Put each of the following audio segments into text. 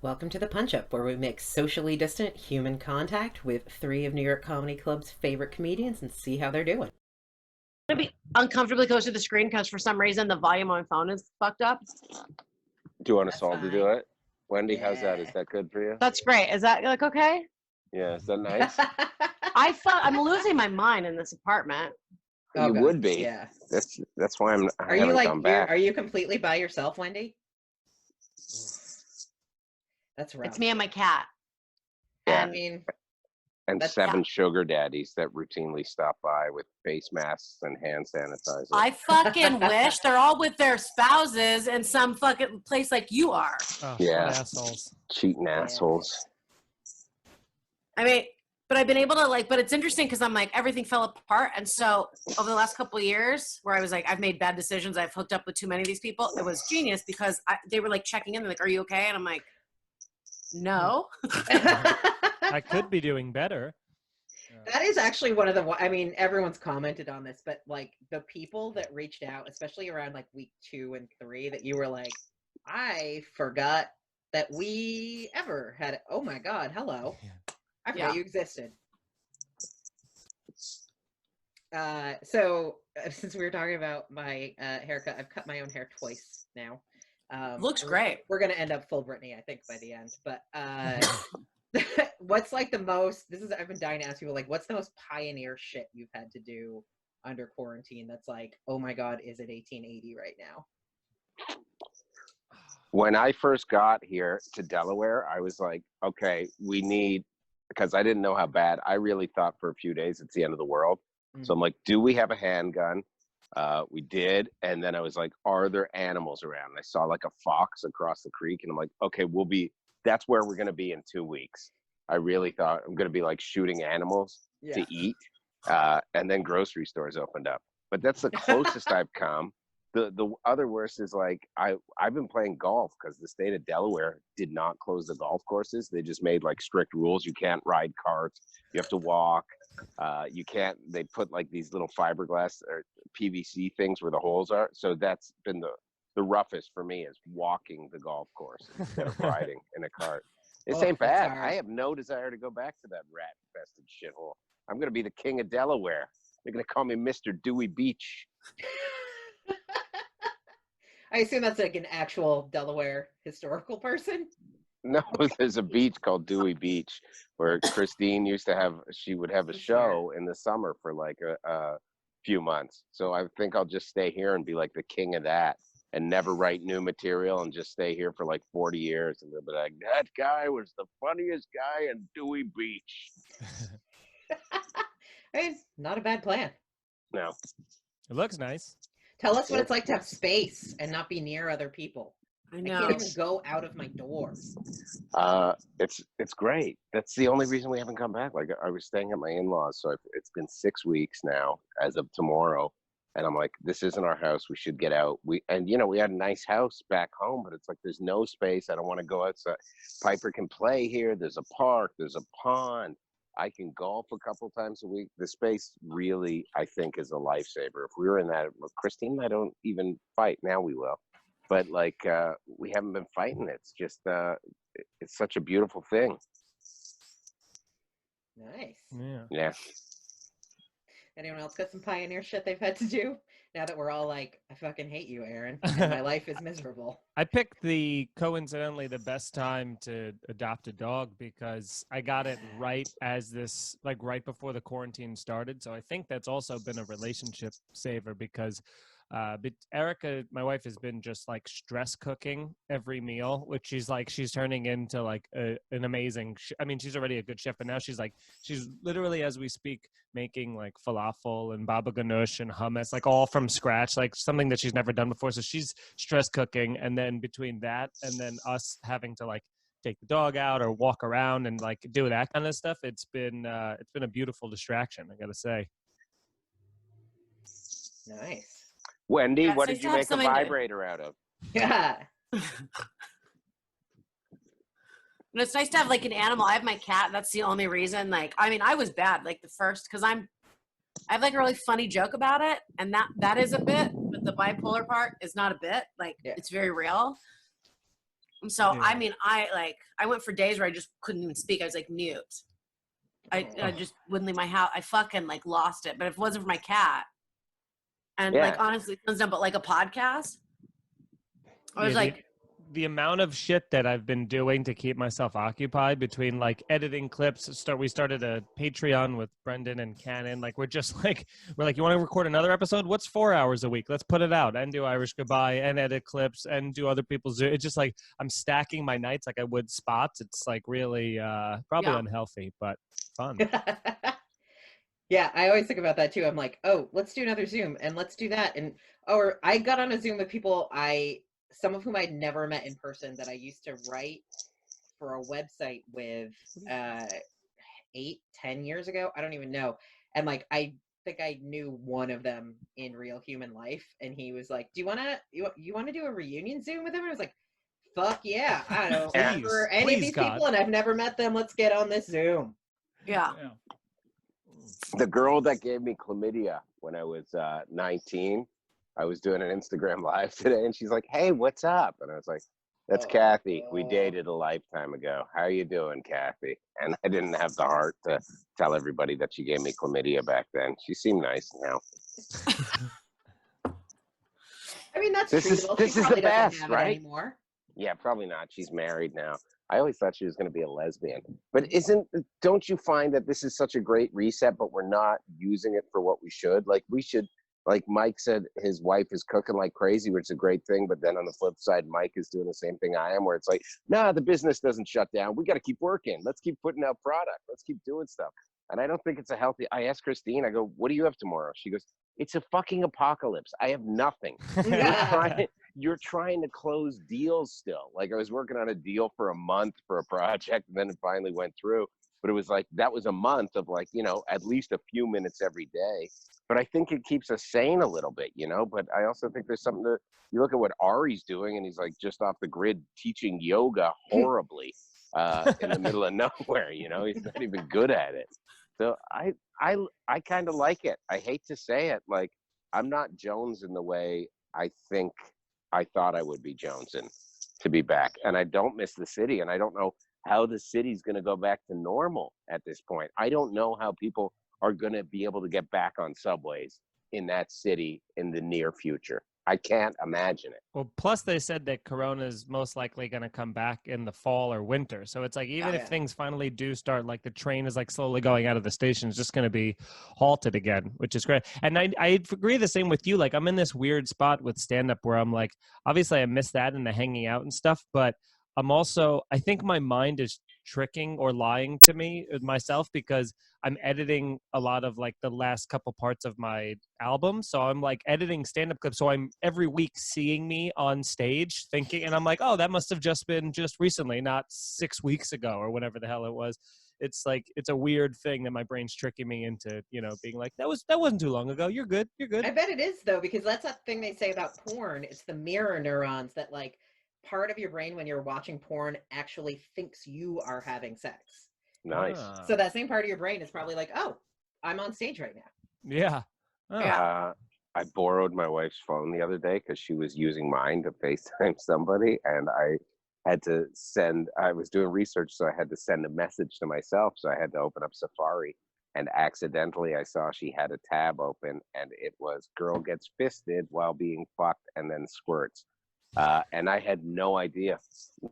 Welcome to the Punch Up, where we make socially distant human contact with three of New York Comedy Club's favorite comedians and see how they're doing. I'm going to be uncomfortably close to the screen because for some reason the volume on my phone is fucked up. Do you want That's us all to fine. do it? Wendy, how's that? Yeah. Is that good for you? That's great. Is that like okay? Yeah, is that nice? I'm losing my mind in this apartment. Oh, You God. would be. Yeah. That's why I Are you haven't like come back. are you completely by yourself, Wendy? That's rough. It's me and my cat. Yeah. I mean, And that's- 7 sugar daddies that routinely stop by with face masks and hand sanitizer. I fucking wish they're all with their spouses in some fucking place like you are. Oh, Yeah. what assholes. Cheating assholes. I mean, but I've been able to but it's interesting because I'm like, everything fell apart. And so over the last couple of years where I was like, I've made bad decisions, I've hooked up with too many of these people, it was genius because they were like checking in, like, are you okay? And I'm like, no. I could be doing better. That is actually one of the, I mean, everyone's commented on this, but like the people that reached out, especially around like week 2 and 3, that you were like, I forgot that we ever had, oh my God, hello. I forgot you existed. So since we were talking about my haircut, I've cut my own hair twice now. Looks great. We're going to end up full Britney, I think, by the end. But what's like the most, I've been dying to ask people, like, what's the most pioneer shit you've had to do under quarantine that's like, oh my God, is it 1880 right now? When I first got here to Delaware, I was like, okay, because I didn't know how bad. I really thought for a few days it's the end of the world. So I'm like, do we have a handgun? We did. And then I was like, are there animals around? And I saw like a fox across the creek. And I'm like, okay, that's where we're going to be in 2 weeks. I really thought I'm going to be like shooting animals to eat. And then grocery stores opened up. But that's the closest I've come. The other worst is like, I've been playing golf because the state of Delaware did not close the golf courses. They just made like strict rules. You can't ride carts. You have to walk. You can't, they put like these little fiberglass or PVC things where the holes are. So that's been the roughest for me, is walking the golf course instead of riding in a cart. This ain't bad. I have no desire to go back to that rat infested shithole. I'm going to be the king of Delaware. They're going to call me Mr. Dewey Beach. I assume that's like an actual Delaware historical person. No, there's a beach called Dewey Beach where Christine she would have a show in the summer for like a few months. So I think I'll just stay here and be like the king of that and never write new material and just stay here for like 40 years. And they'll be like, that guy was the funniest guy in Dewey Beach. I mean, not a bad plan. No. It looks nice. Tell us what it's like to have space and not be near other people. I know. I can't even go out of my door. It's great. That's the only reason we haven't come back. Like, I was staying at my in-laws, so it's been 6 weeks now as of tomorrow, and I'm like, this isn't our house. We should get out. We had a nice house back home, but it's like there's no space. I don't want to go outside. Piper can play here. There's a park. There's a pond. I can golf a couple times a week. The space really, I think, is a lifesaver. If we were in that, Christine and I don't even fight. Now we will. But like, we haven't been fighting. It's just, it's such a beautiful thing. Nice. Yeah. Anyone else got some pioneer shit they've had to do? Now that we're all like, I fucking hate you, Aaron, and my life is miserable. I picked coincidentally the best time to adopt a dog because I got it right right before the quarantine started. So I think that's also been a relationship saver because but Erica, my wife, has been just like stress cooking every meal, which she's turning into like an amazing. I mean, she's already a good chef, but now she's literally, as we speak, making like falafel and baba ganoush and hummus, like all from scratch, like something that she's never done before. So she's stress cooking, and then between that and then us having to like take the dog out or walk around and like do that kind of stuff, it's been a beautiful distraction, I gotta say. Nice. Wendy, what did you make a vibrator out of? Yeah. And it's nice to have like an animal. I have my cat. That's the only reason. Like, I mean, I was bad like the first because I have like a really funny joke about it, and that is a bit, but the bipolar part is not a bit. Like, it's very real. So, Yeah. I mean, I went for days where I just couldn't even speak. I was like mute. I just wouldn't leave my house. I fucking like lost it. But if it wasn't for my cat, and Yeah. like honestly, it's done, but like a podcast, I was Yeah, like, the amount of shit that I've been doing to keep myself occupied between like editing clips. We started a Patreon with Brendan and Cannon. Like we're like, you want to record another episode? What's 4 hours a week? Let's put it out and do Irish Goodbye and edit clips and do other people's. It's just like I'm stacking my nights like I would spots. It's like really probably unhealthy, but fun. Yeah, I always think about that too. I'm like, oh, let's do another Zoom and let's do that. And or I got on a Zoom with people some of whom I'd never met in person that I used to write for a website with 8-10 years ago. I don't even know. And like I think I knew one of them in real human life. And he was like, do you wanna do a reunion Zoom with him? And I was like, fuck yeah. I don't know for any of these people and I've never met them. Let's get on this Zoom. yeah. The girl that gave me chlamydia when I was 19, I was doing an Instagram live today, and she's like, "Hey, what's up?" And I was like, "That's Kathy. We dated a lifetime ago. How are you doing, Kathy?" And I didn't have the heart to tell everybody that she gave me chlamydia back then. She seemed nice now. I mean, that's This is treatable. this She is probably the doesn't best, have it right? anymore. Yeah, probably not. She's married now. I always thought she was going to be a lesbian. But don't you find that this is such a great reset, but we're not using it for what we should? Like like Mike said, his wife is cooking like crazy, which is a great thing. But then on the flip side, Mike is doing the same thing I am, where it's like, nah, the business doesn't shut down. We got to keep working. Let's keep putting out product. Let's keep doing stuff. And I don't think it's a healthy. I asked Christine, I go, what do you have tomorrow? She goes, it's a fucking apocalypse. I have nothing. You're trying to close deals still. Like I was working on a deal for a month for a project, and then it finally went through. But it was like, that was a month of like, at least a few minutes every day. But I think it keeps us sane a little bit, But I also think there's something you look at what Ari's doing, and he's like just off the grid teaching yoga horribly in the middle of nowhere, He's not even good at it. So I kind of like it. I hate to say it. Like, I'm not Jones in the way I think I thought I would be Jonesing to be back. And I don't miss the city. And I don't know how the city's going to go back to normal at this point. I don't know how people are going to be able to get back on subways in that city in the near future. I can't imagine it. Well, plus they said that Corona is most likely going to come back in the fall or winter. So it's like, even if things finally do start, like the train is like slowly going out of the station, it's just going to be halted again, which is great. And I agree the same with you. Like I'm in this weird spot with stand-up where I'm like, obviously I miss that and the hanging out and stuff, but I'm also, I think my mind is tricking or lying to me myself because I'm editing a lot of like the last couple parts of my album. So I'm like editing stand-up clips. So I'm every week seeing me on stage thinking, and I'm like, oh, that must have just been just recently, not 6 weeks ago or whatever the hell it was. It's like, it's a weird thing that my brain's tricking me into, being like, that wasn't too long ago. You're good. You're good. I bet it is though, because that's that thing they say about porn. It's the mirror neurons that like part of your brain when you're watching porn actually thinks you are having sex. Nice. So that same part of your brain is probably like, oh, I'm on stage right now. Yeah. I borrowed my wife's phone the other day because she was using mine to FaceTime somebody, and I was doing research, so I had to send a message to myself. So I had to open up Safari, and accidentally I saw she had a tab open, and it was girl gets fisted while being fucked and then squirts. And I had no idea.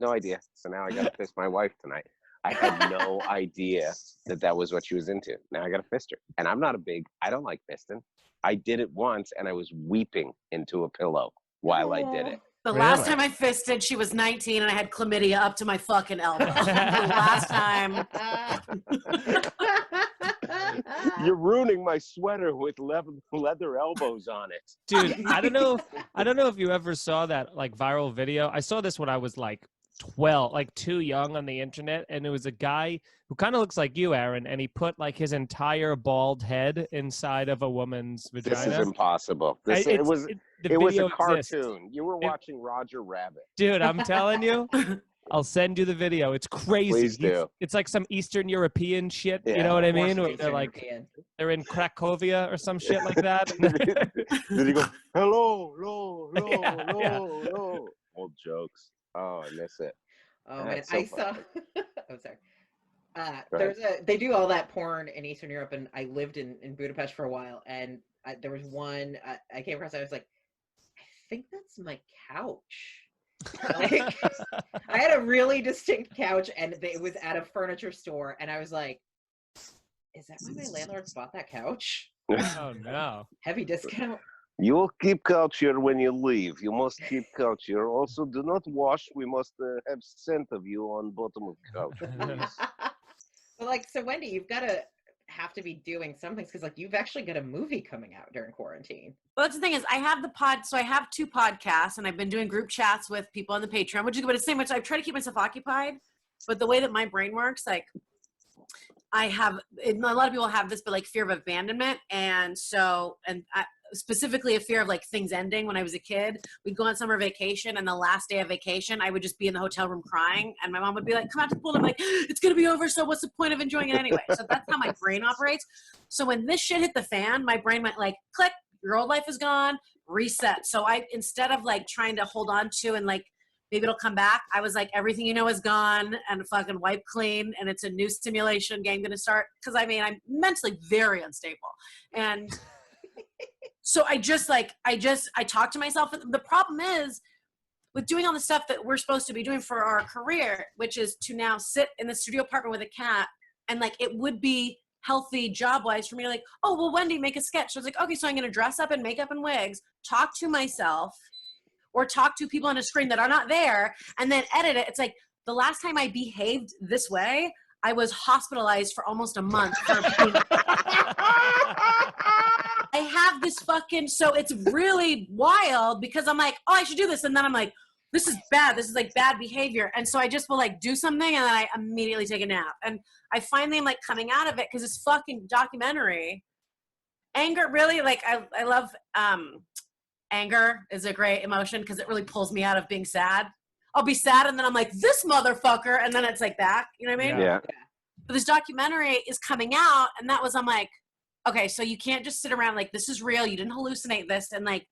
So now I got to fist my wife tonight. I had no idea that was what she was into. Now I got to fist her. And I don't like fisting. I did it once and I was weeping into a pillow while I did it. The last time I fisted, she was 19 and I had chlamydia up to my fucking elbow. The last time. You're ruining my sweater with leather elbows on it. Dude, I don't know if you ever saw that like viral video. I saw this when I was like 12, like too young on the internet, and it was a guy who kind of looks like you, Aaron, and he put like his entire bald head inside of a woman's vagina. This is impossible. It was a cartoon. Exists. You were watching Roger Rabbit. Dude, I'm telling you. I'll send you the video. It's crazy. Please do. It's like some Eastern European shit. Yeah. You know what I mean? Where They're like, they're in Cracovia or some shit like that. Did he go, hello. Old jokes. Oh, I miss it. Oh man, That's so I saw. funny. Oh, sorry. Go ahead. They do all that porn in Eastern Europe, and I lived in Budapest for a while, and there was one I came across. I was like, I think that's my couch. Like, I had a really distinct couch, and it was at a furniture store, and I was like, is that why my landlord bought that couch? Oh no. Heavy discount. You will keep culture when you leave. You must keep culture. Also, do not wash. We must have scent of you on bottom of couch, please. But like, so Wendy, you've got to have to be doing some things because like you've actually got a movie coming out during quarantine. Well, that's the thing is I have so I have 2 podcasts and I've been doing group chats with people on the Patreon, which is good. But it's same much. I try to keep myself occupied, but the way that my brain works, like I have, a lot of people have this, but like fear of abandonment. And so, specifically a fear of like things ending. When I was a kid, we'd go on summer vacation, and the last day of vacation, I would just be in the hotel room crying, and my mom would be like, come out to the pool. And I'm like, it's going to be over. So what's the point of enjoying it anyway? So that's how my brain operates. So when this shit hit the fan, my brain went like, click, your old life is gone, reset. So instead of like trying to hold on to and like, maybe it'll come back, I was like, everything you know is gone and fucking wipe clean, and it's a new stimulation game going to start. Because I mean, I'm mentally very unstable. And so I talk to myself. The problem is with doing all the stuff that we're supposed to be doing for our career, which is to now sit in the studio apartment with a cat, and like it would be healthy job-wise for me, like, oh, well, Wendy, make a sketch. So I was like, okay, so I'm going to dress up in makeup and wigs, talk to myself, or talk to people on a screen that are not there, and then edit it. It's like the last time I behaved this way, I was hospitalized for almost a month. I have this so it's really wild because I'm like, oh, I should do this. And then I'm like, this is bad. This is like bad behavior. And so I just will like do something, and then I immediately take a nap. And I finally am like coming out of it because this fucking documentary, anger, really, like I love, anger is a great emotion because it really pulls me out of being sad. I'll be sad and then I'm like, this motherfucker, and then it's like that. You know what I mean? Yeah. But this documentary is coming out, and that was, I'm like, okay, so you can't just sit around like, this is real. You didn't hallucinate this. And like,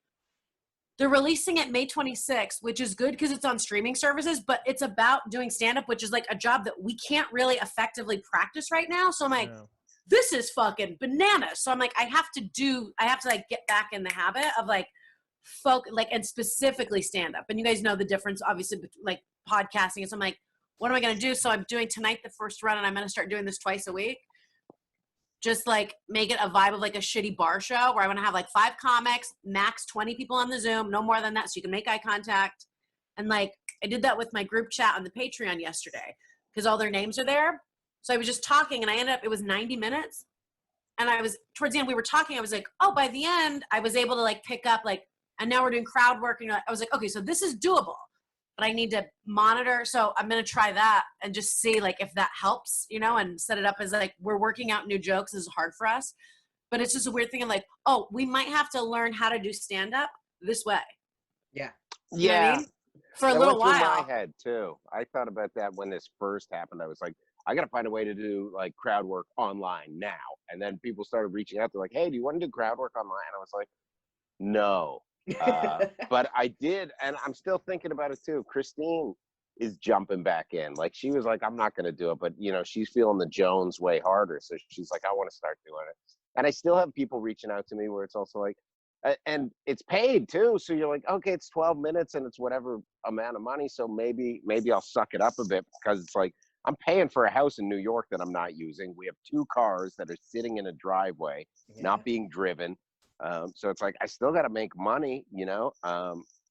they're releasing it May 26th, which is good because it's on streaming services, but it's about doing stand-up, which is like a job that we can't really effectively practice right now. So I'm like, this is fucking bananas. So I'm like, I have to like get back in the habit of like, and specifically stand up. And you guys know the difference, obviously, like podcasting. And so I'm like, what am I going to do? So I'm doing tonight the first run, and I'm going to start doing this twice a week. Just like make it a vibe of like a shitty bar show where I want to have like 5 comics, max 20 people on the Zoom, no more than that, so you can make eye contact. And like I did that with my group chat on the Patreon yesterday because all their names are there. So I was just talking, and I ended up, it was 90 minutes. And I was, towards the end, we were talking, I was like, oh, by the end, I was able to like pick up like, and now we're doing crowd work. And I was like, okay, so this is doable, but I need to monitor. So I'm going to try that and just see like if that helps, you know, and set it up as like, we're working out new jokes. This is hard for us, but it's just a weird thing of like, oh, we might have to learn how to do stand-up this way. Yeah. You know what I mean? For a that little went through while. my head too. I thought about that when this first happened. I was like, I got to find a way to do like crowd work online now. And then people started reaching out. They're like, hey, do you want to do crowd work online? And I was like, no. But I did, and I'm still thinking about it too. Christine is jumping back in. Like she was like, I'm not going to do it, but you know, she's feeling the Jones way harder. So she's like, I want to start doing it. And I still have people reaching out to me where it's also like, and it's paid too. So you're like, okay, it's 12 minutes and it's whatever amount of money. So maybe I'll suck it up a bit because it's like, I'm paying for a house in New York that I'm not using. We have 2 cars that are sitting in a driveway, not being driven. So it's like, I still got to make money, you know?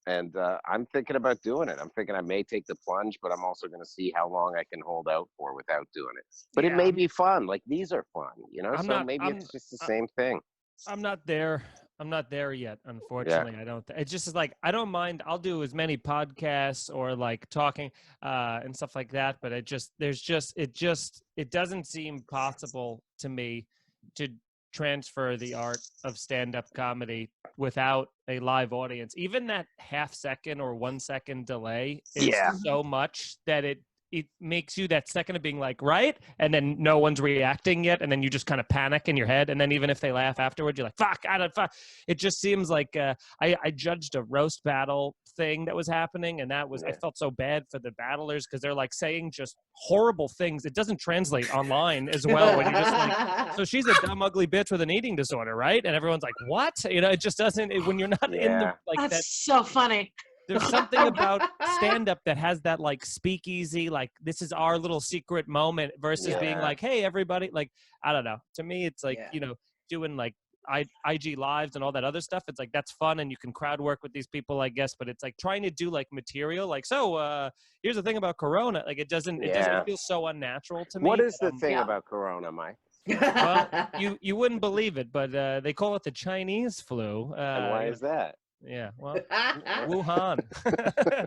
And I'm thinking about doing it. I'm thinking I may take the plunge, but I'm also going to see how long I can hold out for without doing it. But it may be fun. Like these are fun, you know? It's just the same thing. I'm not there. I'm not there yet, unfortunately. I don't. It's just like I don't mind. I'll do as many podcasts or like talking and stuff like that. But it doesn't seem possible to me to transfer the art of stand-up comedy without a live audience. Even that half second or 1 second delay is so much that it makes you that second of being like, right? And then no one's reacting yet. And then you just kind of panic in your head. And then even if they laugh afterwards, you're like, fuck, I don't fuck. It just seems like I judged a roast battle thing that was happening. And that was, I felt so bad for the battlers because they're like saying just horrible things. It doesn't translate online as well when you're just like, so she's a dumb, ugly bitch with an eating disorder, right? And everyone's like, what? You know, it just doesn't, when you're not in the, like That's that. so funny. There's something about stand-up that has that like speakeasy, like this is our little secret moment versus being like, hey, everybody, like, I don't know. To me, it's like, you know, doing like IG lives and all that other stuff. It's like, that's fun and you can crowd work with these people, I guess, but it's like trying to do like material, like, so here's the thing about Corona. Like it doesn't feel so unnatural to me. What is the thing about Corona, Mike? Well, you wouldn't believe it, but they call it the Chinese flu. And why is that? Yeah, well, Wuhan.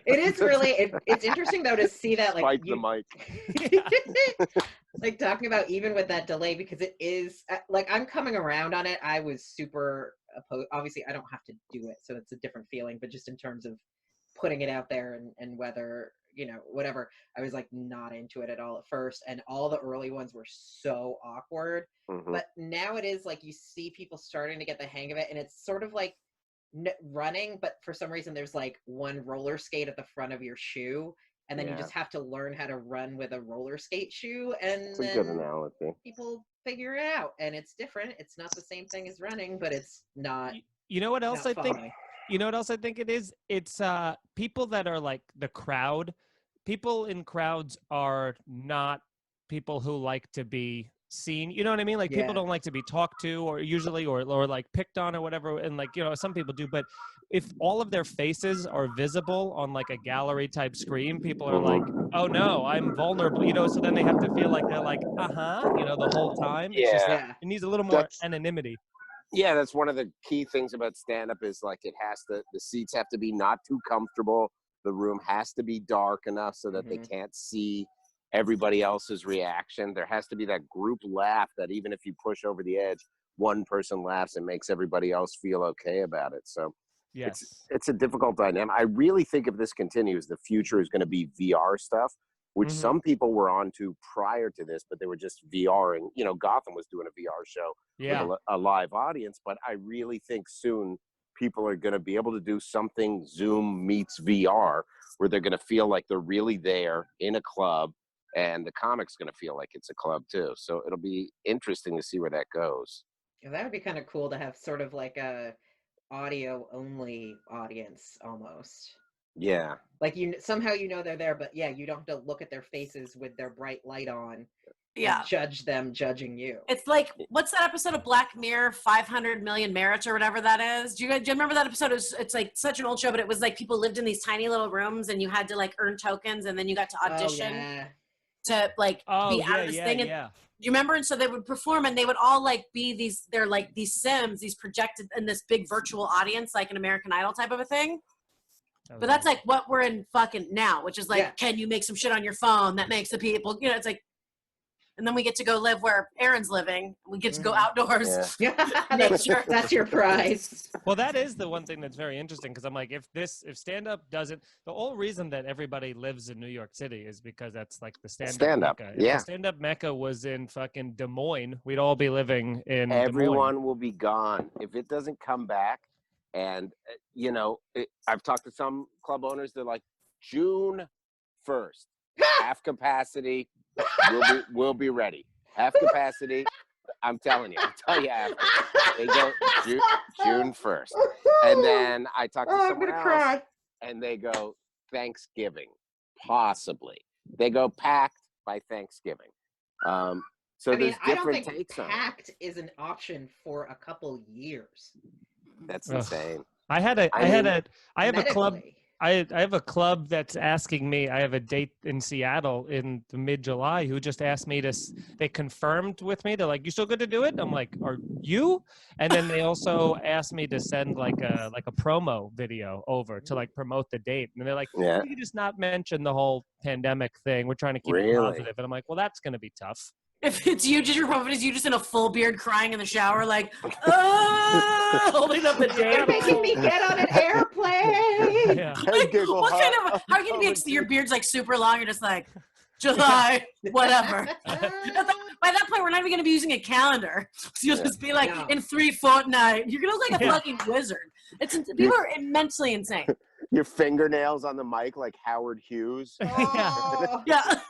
It is really, it's interesting though to see that, like, Spike the mic. like talking about even with that delay, because it is like, I'm coming around on it. I was super opposed. Obviously I don't have to do it, so it's a different feeling, but just in terms of putting it out there and whether, you know, whatever, I was like not into it at all at first. And all the early ones were so awkward, but now it is like, you see people starting to get the hang of it. And it's sort of like running, but for some reason there's like one roller skate at the front of your shoe, and then you just have to learn how to run with a roller skate shoe, and It's then a good analogy. people figure it out, and it's different. It's not the same thing as running, but it's not. You know what else I think? Following. You know what else I think it is? It's people that are like the crowd. People in crowds are not people who like to be seen. You know what I mean? Like people don't like to be talked to or usually or like picked on or whatever. And like, you know, some people do, but if all of their faces are visible on like a gallery type screen, people are like, oh no, I'm vulnerable, you know, so then they have to feel like they're like, you know, the whole time. It's just, it needs a little more anonymity. Yeah, that's one of the key things about stand-up is like it has to, the seats have to be not too comfortable. The room has to be dark enough so that they can't see everybody else's reaction. There has to be that group laugh that even if you push over the edge, one person laughs and makes everybody else feel okay about it. So it's a difficult dynamic. I really think if this continues, the future is going to be VR stuff, which some people were on to prior to this, but they were just VRing. You know, Gotham was doing a VR show with a live audience, but I really think soon people are going to be able to do something Zoom meets VR, where they're going to feel like they're really there in a club, and the comic's going to feel like it's a club too. So it'll be interesting to see where that goes. Yeah, that would be kind of cool to have sort of like a audio only audience almost. Yeah. Like you somehow you know they're there, but you don't have to look at their faces with their bright light on. Judge them judging you. It's like, what's that episode of Black Mirror, 500 Million Merits or whatever that is? Do you remember that episode? It's like such an old show, but it was like people lived in these tiny little rooms and you had to like earn tokens and then you got to audition to like be out of this thing. And you remember? And so they would perform and they would all like be they're like these Sims, these projected in this big virtual audience, like an American Idol type of a thing. But that's like what we're in fucking now, which is like, can you make some shit on your phone that makes the people, you know, it's like, and then we get to go live where Aaron's living. We get to go outdoors. That's your prize. Well, that is the one thing that's very interesting, because I'm like, if stand-up doesn't, the whole reason that everybody lives in New York City is because that's like the stand-up Mecca. If the stand-up Mecca was in fucking Des Moines, we'd all be living in Everyone Des Moines. will be gone. If it doesn't come back, and, you know, I've talked to some club owners, they're like, June 1st, half capacity, we'll be ready. Half capacity, I'm telling you. I'll tell you after. They go June 1st. And then I talk to someone else, and they go Thanksgiving, possibly. They go packed by Thanksgiving. So I mean, there's different I don't think takes on it. packed is an option for a couple years. That's insane. I have a club. Medically. I have a club that's asking me. I have a date in Seattle in the mid-July who just asked me they confirmed with me. They're like, "You still good to do it?" I'm like, "Are you?" And then they also asked me to send like a promo video over to like promote the date. And they're like, "You can just not mention the whole pandemic thing. We're trying to keep it positive." And I'm like, "Well, that's going to be tough." If it's you, just your profile is you just in a full beard crying in the shower, like, holding up the date. You're making me get on an airplane. Like, what kind of, how are you going to be, your beard's like super long, you're just like, July, whatever. By that point, we're not even going to be using a calendar. So you'll just be like, in 3 fortnight. You're going to look like a fucking wizard. People are immensely insane. Your fingernails on the mic like Howard Hughes. Oh. Yeah.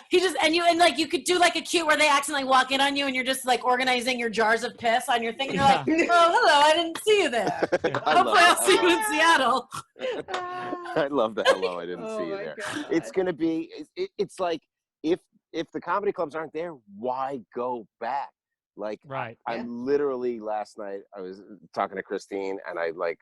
He just and like you could do like a cute where they accidentally walk in on you and you're just like organizing your jars of piss on your thing. And you're like, oh, hello, I didn't see you there. Hopefully I'll see you in Seattle. I love the hello, I didn't see you there. God. It's gonna be. It's like if the comedy clubs aren't there, why go back? Like, Right. I'm literally last night I was talking to Christine and I like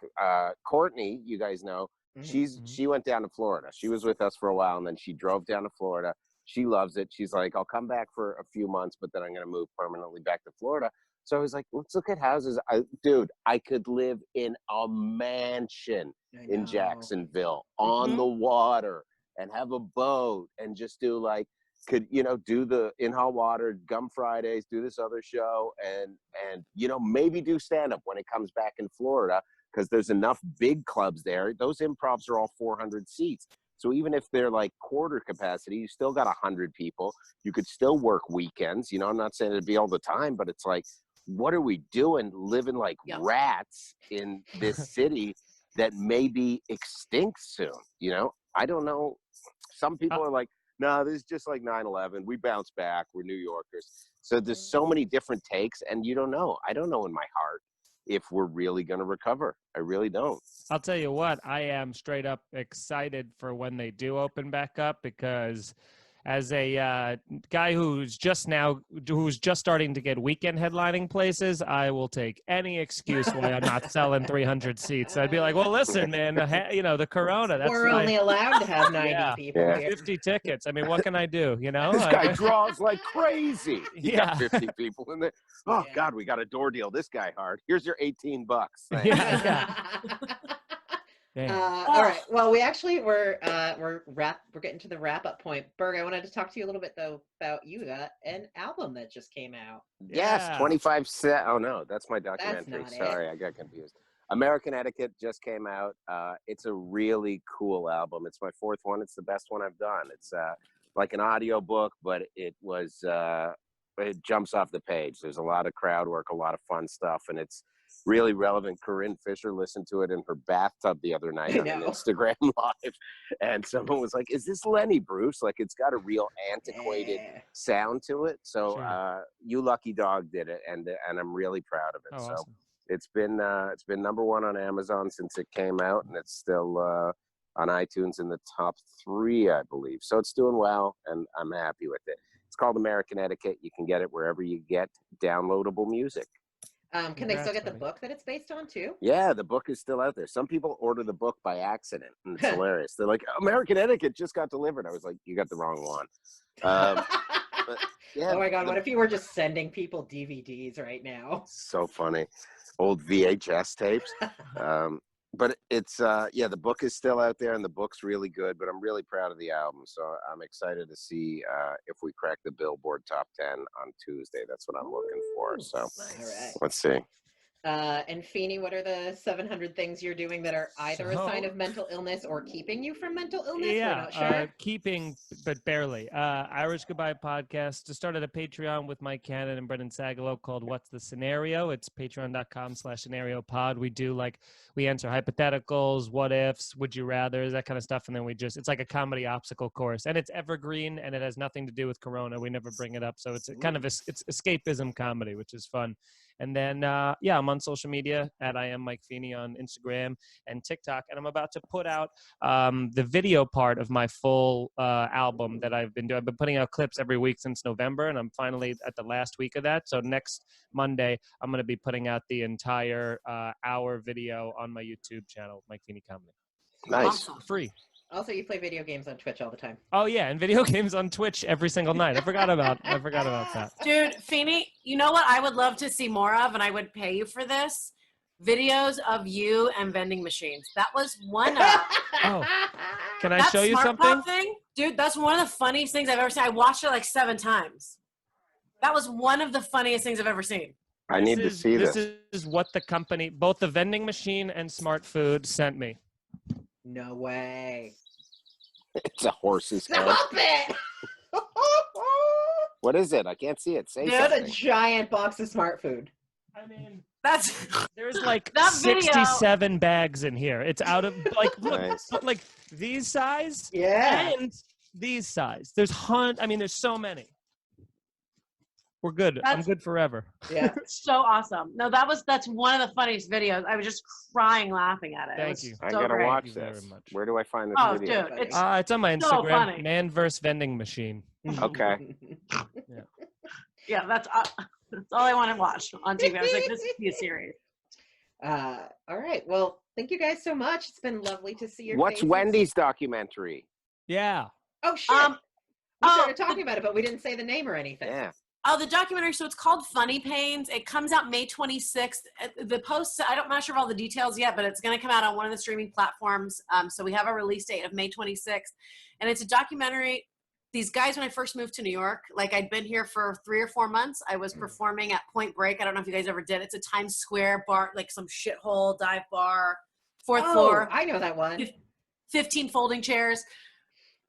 Courtney. You guys know she went down to Florida. She was with us for a while and then she drove down to Florida. She loves it. She's like, I'll come back for a few months, but then I'm going to move permanently back to Florida. So I was like, let's look at houses. Dude, I could live in a mansion in Jacksonville on the water and have a boat and just do like, do the in hot water, Gum Fridays, do this other show and maybe do stand-up when it comes back in Florida because there's enough big clubs there. Those improvs are all 400 seats. So even if they're like quarter capacity, you still got 100 people. You could still work weekends. I'm not saying it'd be all the time, but it's like, what are we doing living like rats in this city that may be extinct soon? I don't know. Some people are like, no, this is just like 9/11. We bounce back. We're New Yorkers. So there's so many different takes and you don't know. I don't know in my heart if we're really going to recover. I really don't. I'll tell you what, I am straight up excited for when they do open back up because as a guy who's just starting to get weekend headlining places, I will take any excuse why I'm not selling 300 seats. I'd be like, well, listen, man, the Corona. That's We're only allowed to have 90 people here. 50 tickets. I mean, what can I do? This guy draws like crazy. You got 50 people in there. Oh, God, we got a door deal. This guy hard. Here's your $18. All right. Well, we actually we're getting to the wrap up point. Berg, I wanted to talk to you a little bit though about you got an album that just came out. Yes, 25 cent. Oh no, that's my documentary. Sorry, I got confused. American Etiquette just came out. It's a really cool album. It's my 4th one. It's the best one I've done. It's like an audio book, but it jumps off the page. There's a lot of crowd work, a lot of fun stuff, and it's really relevant. Corinne Fisher listened to it in her bathtub the other night on an Instagram live, and someone was like, is this Lenny Bruce? Like, it's got a real antiquated sound to it. So You Lucky Dog did it, and I'm really proud of it. Oh, so awesome. it's been #1 on Amazon since it came out, and it's still on iTunes in the top 3, I believe. So it's doing well, and I'm happy with it. It's called American Etiquette. You can get it wherever you get downloadable music. Can they still get the book that it's based on too? Yeah, the book is still out there. Some people order the book by accident, and it's hilarious. They're like, American Etiquette just got delivered. I was like, you got the wrong one. But, oh my God, what if you were just sending people DVDs right now? So funny. Old VHS tapes. But it's, the book is still out there, and the book's really good, but I'm really proud of the album. So I'm excited to see if we crack the Billboard Top 10 on Tuesday. That's what I'm looking for. So nice. Let's see. And Feeney, what are the 700 things you're doing that are either a sign of mental illness or keeping you from mental illness? Yeah, we're not sure. keeping, but barely. Irish Goodbye Podcast just started a Patreon with Mike Cannon and Brendan Sagalow called What's the Scenario? It's patreon.com/scenariopod. We answer hypotheticals, what ifs, would you rather, that kind of stuff. And then it's like a comedy obstacle course, and it's evergreen, and it has nothing to do with Corona. We never bring it up. So it's kind of it's escapism comedy, which is fun. And then, I'm on social media at I am Mike Feeney on Instagram and TikTok. And I'm about to put out the video part of my full album that I've been doing. I've been putting out clips every week since November, and I'm finally at the last week of that. So next Monday, I'm going to be putting out the entire hour video on my YouTube channel, Mike Feeney Comedy. Nice. Awesome. Free. Also, you play video games on Twitch all the time. Oh yeah, and video games on Twitch every single night. I forgot about that. Dude, Feeney, you know what I would love to see more of, and I would pay you for this? Videos of you and vending machines. That was one of. Oh, can I that show you Smart something? Pop thing, dude, that's one of the funniest things I've ever seen. I watched it like 7 times. That was one of the funniest things I've ever seen. I need to see this. This is what the company, both the vending machine and Smart Food, sent me. No way. It's a horse's head. Stop it! What is it? I can't see it. Say Dude, It's a something. giant box of smart food. I mean, That's there's like That video- 67 bags in here. It's out of like look, Nice. look like these size Yeah. and these size. There's there's so many. We're good. I'm That's- good forever. Yeah. so awesome. No, that's one of the funniest videos. I was just crying laughing at it. It Thank was you. I so gotta great. watch Thank you very this. much. Where do I find this Oh, video? dude, it's It's on my So Instagram, funny. Man vs Vending Machine. Okay. yeah. That's all I want to watch on TV. I was like, this would be a series. All right. Well, thank you guys so much. It's been lovely to see your What's faces. Wendy's documentary? Yeah. Oh shit. Um, We oh, started talking about it, but we didn't say the name or anything. Yeah. Oh, the documentary. So it's called Funny Pains. It comes out May 26th. The post, I'm not sure of all the details yet, but it's going to come out on one of the streaming platforms. So we have a release date of May 26th. And it's a documentary. These guys, when I first moved to New York, like I'd been here for 3 or 4 months. I was performing at Point Break. I don't know if you guys ever did. It's a Times Square bar, like some shithole dive bar, 4th floor. I know that one. 15 folding chairs.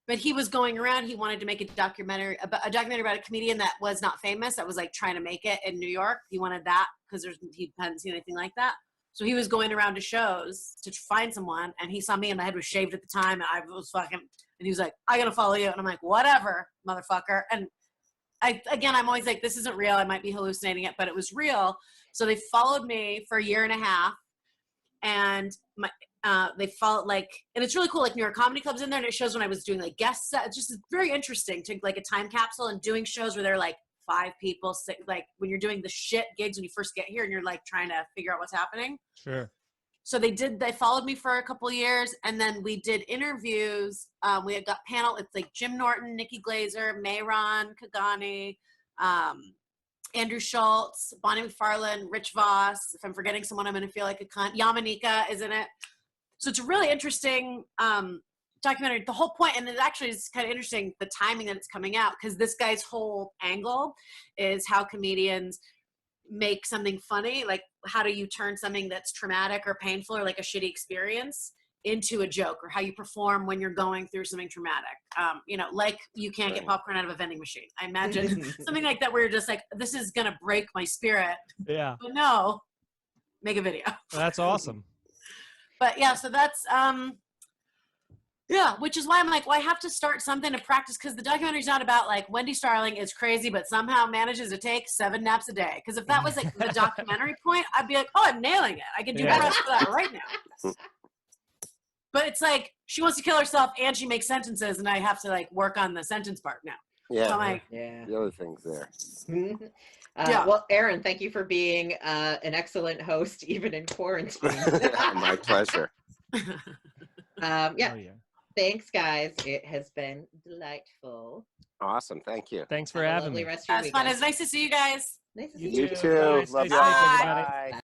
But he was going around. He wanted to make a documentary about a comedian that was not famous, that was like trying to make it in New York. He wanted that because he hadn't seen anything like that. So he was going around to shows to find someone, and he saw me, and my head was shaved at the time, and I was fucking. And he was like, "I gotta follow you," and I'm like, "Whatever, motherfucker." And I'm always like, "This isn't real. I might be hallucinating it," but it was real. So they followed me for a year and a half, and they followed and it's really cool. Like New York Comedy Club's in there, and it shows when I was doing like guest set. It's just very interesting to like a time capsule and doing shows where they're like 5 people, 6, like when you're doing the shit gigs when you first get here and you're like trying to figure out what's happening. Sure. So they followed me for a couple of years, and then we did interviews. We had got panel. It's like Jim Norton, Nikki Glazer, Mayron Kagani, Andrew Schultz, Bonnie McFarlane, Rich Voss. If I'm forgetting someone, I'm going to feel like a cunt. Yamanika is in it. So it's a really interesting documentary. The whole point, and it actually is kind of interesting, the timing that it's coming out, because this guy's whole angle is how comedians make something funny. Like, how do you turn something that's traumatic or painful or like a shitty experience into a joke, or how you perform when you're going through something traumatic. Like you can't get popcorn out of a vending machine. I imagine something like that where you're just like, this is going to break my spirit. Yeah. But no, make a video. That's awesome. But yeah, so that's, which is why I'm like, well, I have to start something to practice, because the documentary's not about like Wendi Starling is crazy but somehow manages to take 7 naps a day. Because if that was like the documentary point, I'd be like, oh, I'm nailing it. I can do press for that right now. But it's like she wants to kill herself and she makes sentences, and I have to like work on the sentence part now. Yeah. So I'm like, The other thing's there. Well, Aaron, thank you for being an excellent host, even in quarantine. My pleasure. Yeah. Oh, yeah. Thanks, guys. It has been delightful. Awesome. Thank you. Thanks for Have a having lovely me. rest of your that's fun. weekend. It's nice to see you guys. Nice to see You you. too. Bye. Stay Love you. safe, everybody. Bye.